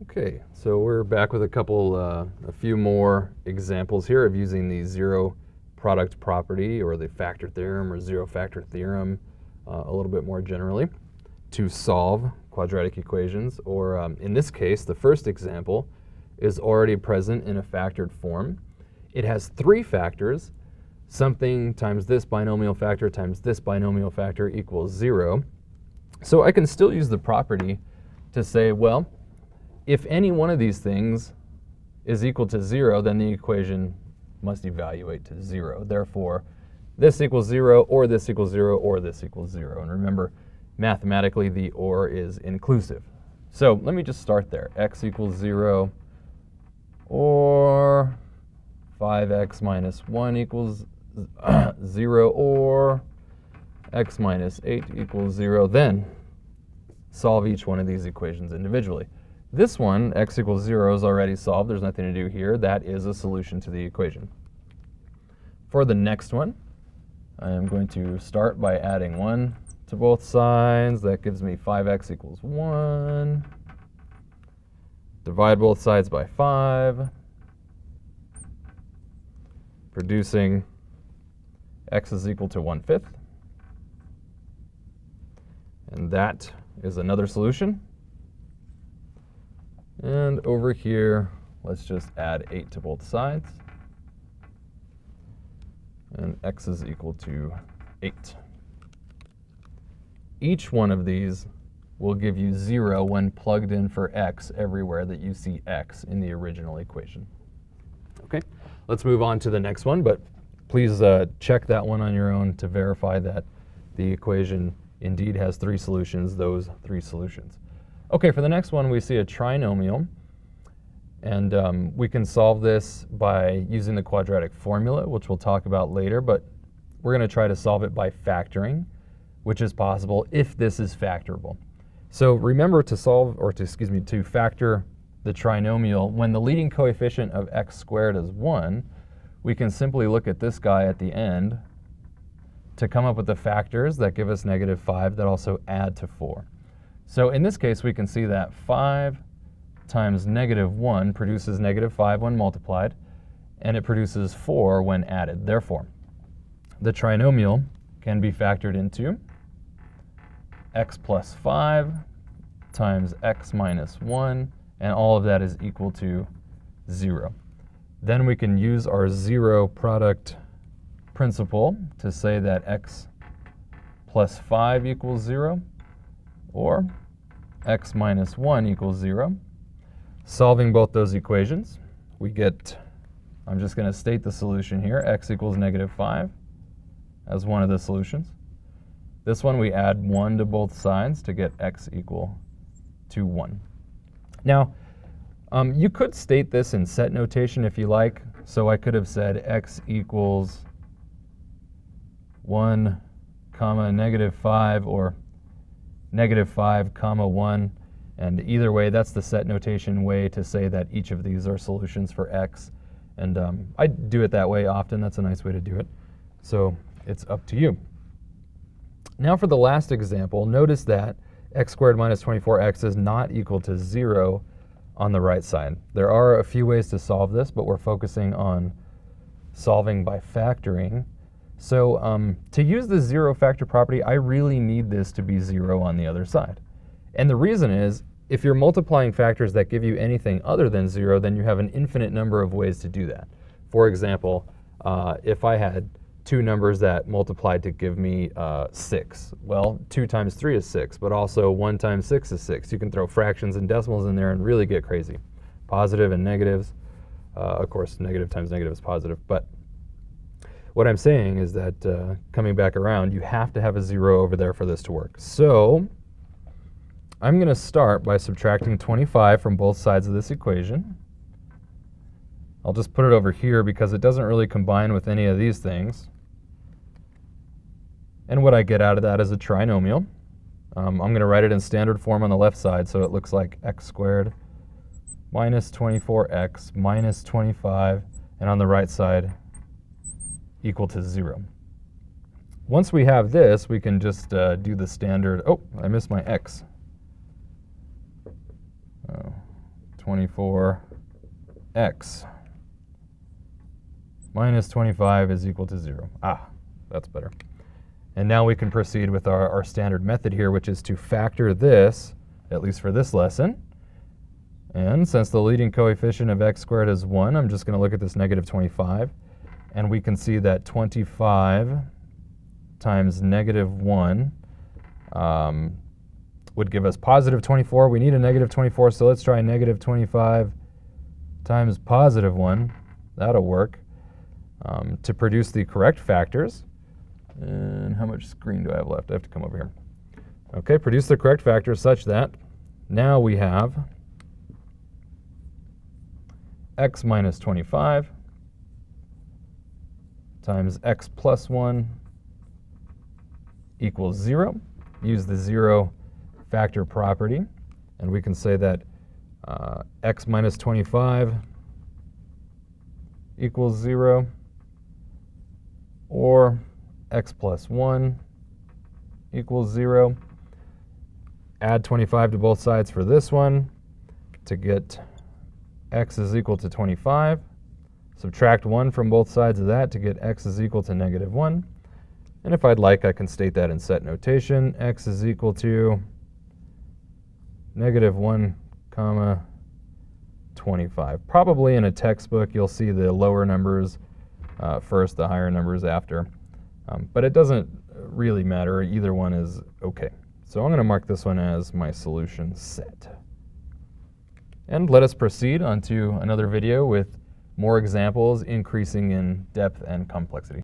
Okay, so we're back with a few more examples here of using the zero product property or the factor theorem or zero factor theorem a little bit more generally to solve quadratic equations, or in this case, the first example is already present in a factored form. It has three factors, something times this binomial factor times this binomial factor equals 0. So I can still use the property to say, well, if any one of these things is equal to 0, then the equation must evaluate to 0. Therefore, this equals 0, or this equals 0, or this equals 0. And remember, mathematically, the or is inclusive. So let me just start there. X equals 0, or 5x minus 1 equals 0, or x minus 8 equals 0. Then solve each one of these equations individually. This one, x equals 0, is already solved. There's nothing to do here. That is a solution to the equation. For the next one, I am going to start by adding 1 to both sides. That gives me 5x equals 1. Divide both sides by 5, producing x is equal to 1/5. And that is another solution. And over here, let's just add 8 to both sides. And x is equal to 8. Each one of these will give you 0 when plugged in for x everywhere that you see x in the original equation. Okay, let's move on to the next one, but please check that one on your own to verify that the equation indeed has three solutions, those three solutions. Okay, for the next one, we see a trinomial, and we can solve this by using the quadratic formula, which we'll talk about later, but we're going to try to solve it by factoring, which is possible if this is factorable. So remember to solve, or to factor the trinomial, when the leading coefficient of x squared is 1, we can simply look at this guy at the end to come up with the factors that give us -5 that also add to 4. So in this case, we can see that 5 times -1 produces -5 when multiplied, and it produces 4 when added. Therefore, the trinomial can be factored into x plus 5 times x minus 1, and all of that is equal to 0. Then we can use our zero product principle to say that x plus 5 equals 0, or x minus 1 equals 0. Solving both those equations, we get, I'm just going to state the solution here, x equals -5 as one of the solutions. This one we add 1 to both sides to get x equal to 1. Now, you could state this in set notation if you like. So I could have said x equals 1, -5, or -5, 1. And either way, that's the set notation way to say that each of these are solutions for x. And I do it that way often. That's a nice way to do it. So it's up to you. Now for the last example, notice that x squared minus 24x is not equal to 0 on the right side. There are a few ways to solve this, but we're focusing on solving by factoring. So to use the zero factor property, I really need this to be 0 on the other side. And the reason is, if you're multiplying factors that give you anything other than 0, then you have an infinite number of ways to do that. For example, if I had two numbers that multiplied to give me 6, well, 2 times 3 is 6, but also 1 times 6 is 6. You can throw fractions and decimals in there and really get crazy. Positive and negatives. Of course, negative times negative is positive, but what I'm saying is that coming back around, you have to have a 0 over there for this to work. So I'm going to start by subtracting 25 from both sides of this equation. I'll just put it over here because it doesn't really combine with any of these things. And what I get out of that is a trinomial. I'm going to write it in standard form on the left side, so it looks like x squared minus 24x minus 25, and on the right side equal to 0. Once we have this, we can just do the standard, oh, I missed my x. 24x minus 25 is equal to 0. Ah, that's better. And now we can proceed with our standard method here, which is to factor this, at least for this lesson. And since the leading coefficient of x squared is 1, I'm just going to look at this negative 25. And we can see that 25 times negative 1 would give us positive 24. We need a negative 24, so let's try negative 25 times positive 1. That'll work. To produce the correct factors. And how much screen do I have left? I have to come over here. Okay, produce the correct factors such that now we have x minus 25 times x plus 1 equals 0. Use the 0 factor property, and we can say that x minus 25 equals 0, or x plus 1 equals 0. Add 25 to both sides for this one to get x is equal to 25. Subtract 1 from both sides of that to get x is equal to negative 1. And if I'd like, I can state that in set notation. X is equal to negative 1 comma 25. Probably in a textbook you'll see the lower numbers first, the higher numbers after. But it doesn't really matter. Either one is okay. So I'm going to mark this one as my solution set. And let us proceed onto another video with more examples increasing in depth and complexity.